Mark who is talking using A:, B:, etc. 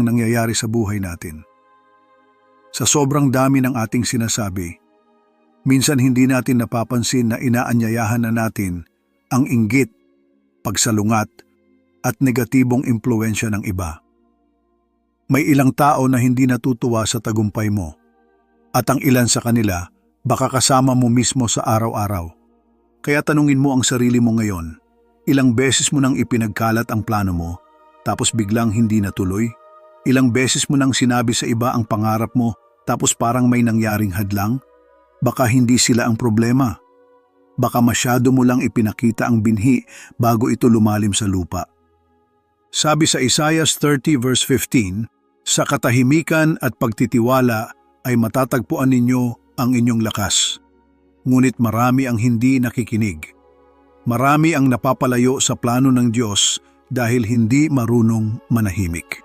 A: nangyayari sa buhay natin. Sa sobrang dami ng ating sinasabi, minsan hindi natin napapansin na inaanyayahan na natin ang inggit, pagsalungat, at negatibong impluwensya ng iba. May ilang tao na hindi natutuwa sa tagumpay mo, at ang ilan sa kanila baka kasama mo mismo sa araw-araw. Kaya tanungin mo ang sarili mo ngayon, ilang beses mo nang ipinagkalat ang plano mo, tapos biglang hindi natuloy? Ilang beses mo nang sinabi sa iba ang pangarap mo, tapos parang may nangyaring hadlang? Baka hindi sila ang problema. Baka masyado mo lang ipinakita ang binhi bago ito lumalim sa lupa. Sabi sa Isaiah 30 verse 15, sa katahimikan at pagtitiwala ay matatagpuan ninyo ang inyong lakas. Ngunit marami ang hindi nakikinig. Marami ang napapalayo sa plano ng Diyos dahil hindi marunong manahimik.